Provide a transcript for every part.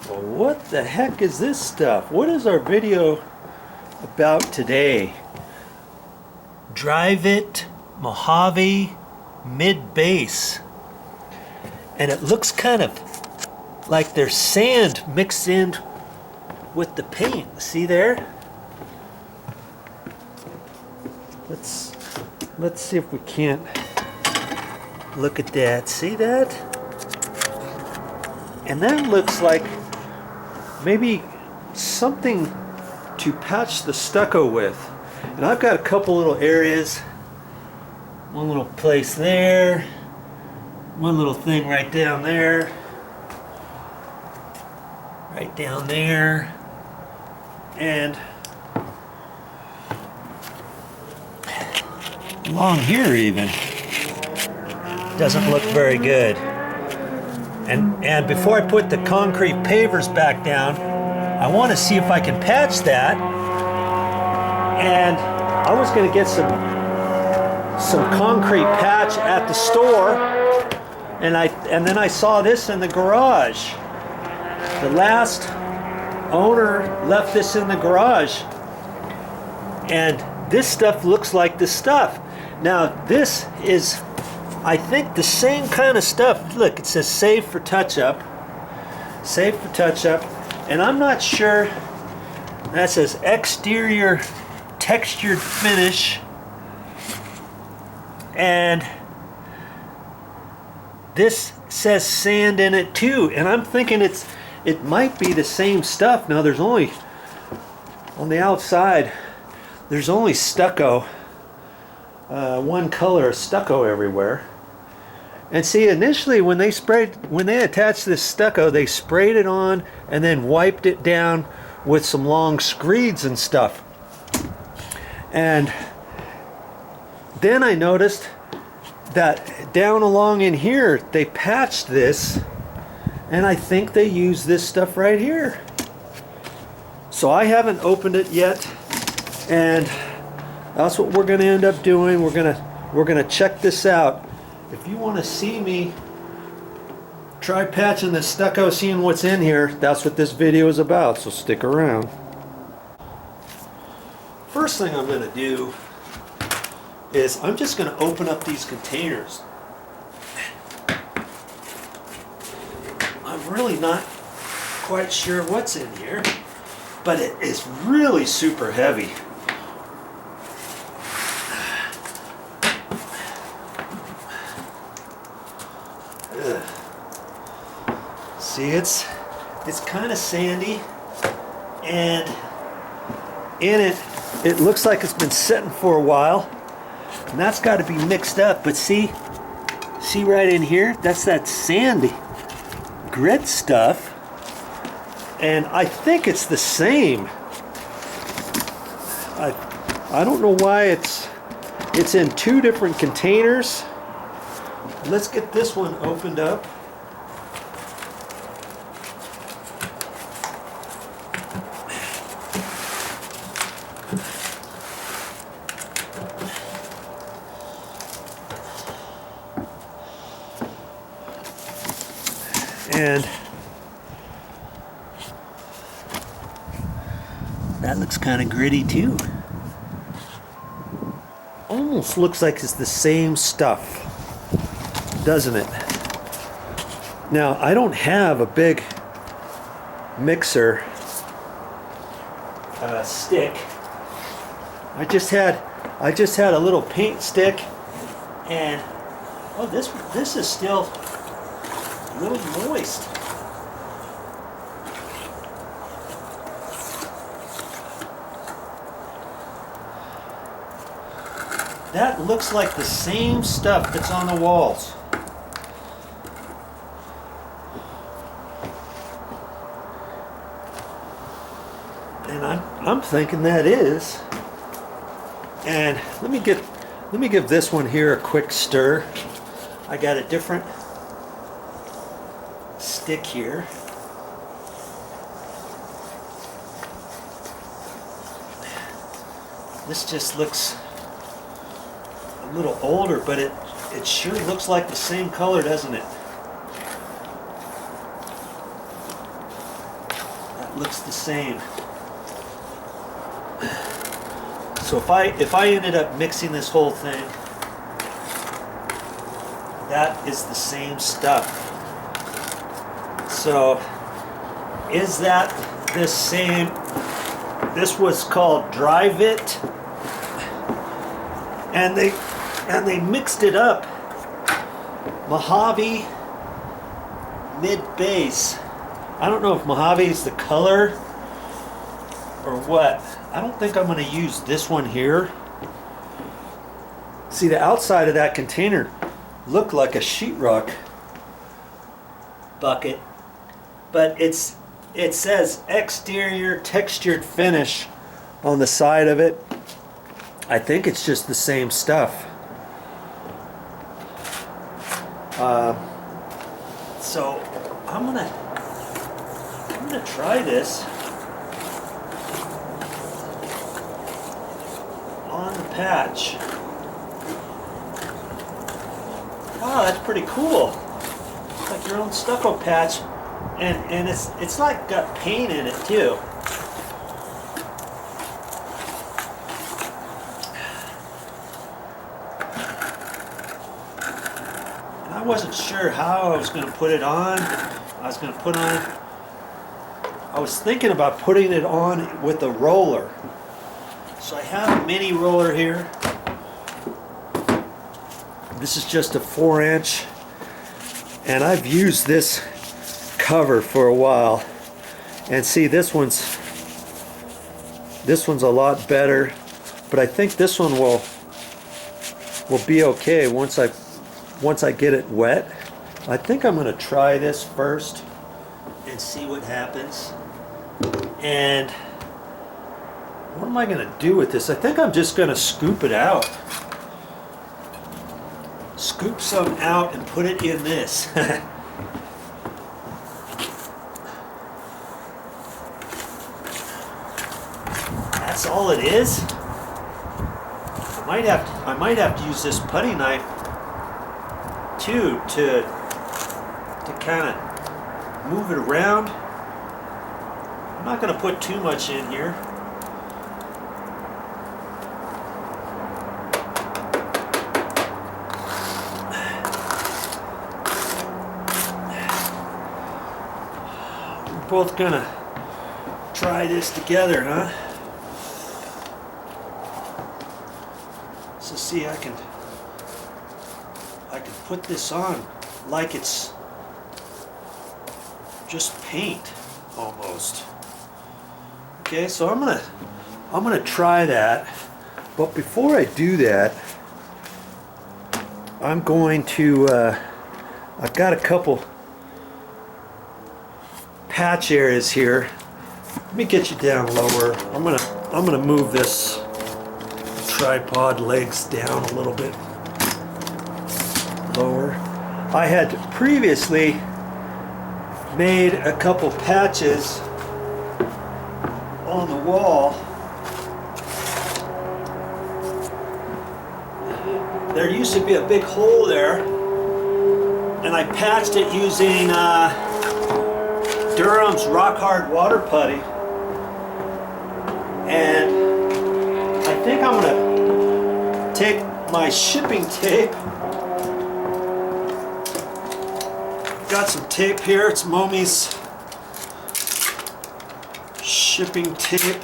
Well, what the heck is this stuff? What is our video about today? Drive It Mojave Mid Base. And it looks kind of like there's sand mixed in with the paint. See there? Let's see if we can't look at that. See that? And that looks like maybe something to patch the stucco with. And I've got a couple little areas. One little place there. One little thing right down there. Right down there. And along here even. Doesn't look very good. And before I put the concrete pavers back down, I want to see if I can patch that. And I was going to get some concrete patch at the store, and then I saw this in the garage. The last owner left this in the garage, and this stuff looks like the stuff. Now this is, I think, the same kind of stuff. Look, it says save for touch-up. Save for touch-up. And I'm not sure, that says exterior textured finish. And this says sand in it too. And I'm thinking it might be the same stuff. Now there's only, on the outside, there's only stucco. One color of stucco everywhere. And see, initially when they attached this stucco, they sprayed it on and then wiped it down with some long screeds and stuff. And then I noticed that down along in here, they patched this, and I think they used this stuff right here. So I haven't opened it yet, and that's what we're going to end up doing. We're gonna check this out. If you want to see me try patching this stucco, seeing what's in here, that's what this video is about, so stick around. First thing I'm going to do is I'm just going to open up these containers. I'm really not quite sure what's in here, but it is really super heavy. See, it's kind of sandy, and in it looks like it's been sitting for a while, and that's got to be mixed up. But see right in here, that's that sandy grit stuff, and I think it's the same. I don't know why it's in two different containers. Let's get this one opened up. And that looks kind of gritty too. Almost looks like it's the same stuff, doesn't it? Now, I don't have a big mixer stick. I just had a little paint stick, and oh, this is still a little moist. That looks like the same stuff that's on the walls. And I'm thinking that is. And let me give this one here a quick stir. I got a different stick here. This just looks a little older, but it sure looks like the same color, doesn't it? looks the same. So if I ended up mixing this whole thing, that is the same stuff. So is that the same? This was called Drive It, and they mixed it up. Mojave mid base. I don't know if Mojave is the color or what. I don't think I'm going to use this one here. See, the outside of that container looked like a sheetrock bucket, but it says exterior textured finish on the side of it. I think it's just the same stuff. So I'm gonna try this on the patch. Wow, that's pretty cool. It's like your own stucco patch, and it's like got paint in it too. And I wasn't sure how I was going to put it on. I was thinking about putting it on with a roller. So I have a mini roller here. This is just a 4-inch, and I've used this cover for a while. And see, this one's a lot better, but I think this one will be okay once I get it wet. I think I'm going to try this first and see what happens. And what am I going to do with this? I think I'm just going to scoop it out. Scoop some out and put it in this. That's all it is. I might have to use this putty knife too to kind of move it around. I'm not going to put too much in here. We're both going to try this together, huh? So see, I can put this on like it's just paint almost. Okay, so I'm gonna try that, but before I do that, I'm going to I've got a couple patch areas here. Let me get you down lower. I'm gonna move this tripod legs down a little bit lower. I had previously made a couple patches on the wall. There used to be a big hole there, and I patched it using Durham's rock hard water putty. And I think I'm gonna take my shipping tape. Got some tape here. It's Momi's shipping tape.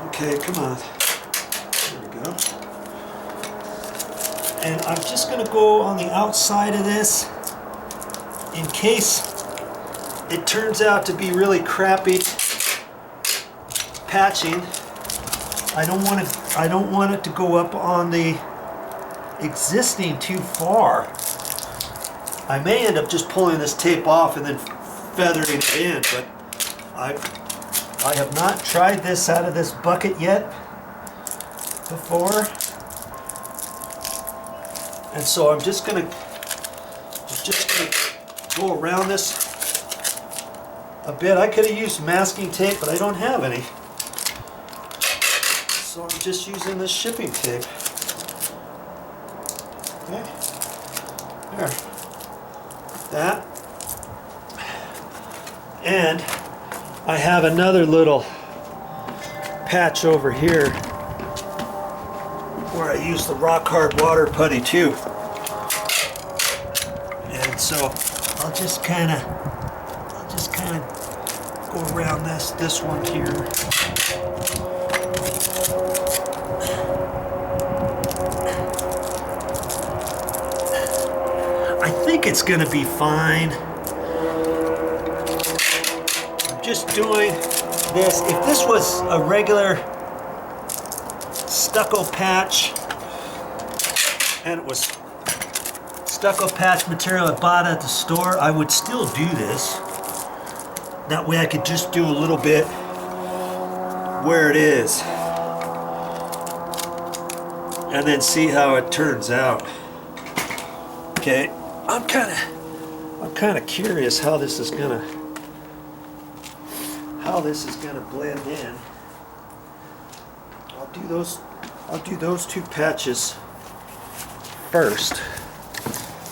Okay, come on. There we go. And I'm just going to go on the outside of this in case it turns out to be really crappy patching. I don't want it to go up on the existing too far. I may end up just pulling this tape off and then feathering it in, but I have not tried this out of this bucket yet before, and so I'm just gonna go around this a bit. I could have used masking tape, but I don't have any, so I'm just using this shipping tape. Okay, there. That, and I have another little patch over here where I use the rock hard water putty too. And so I'll just kind of go around this one here. I think it's going to be fine. I'm just doing this. If this was a regular stucco patch and it was stucco patch material I bought at the store, I would still do this. That way I could just do a little bit where it is and then see how it turns out. Okay, I'm kind of curious how this is gonna blend in. I'll do those two patches first.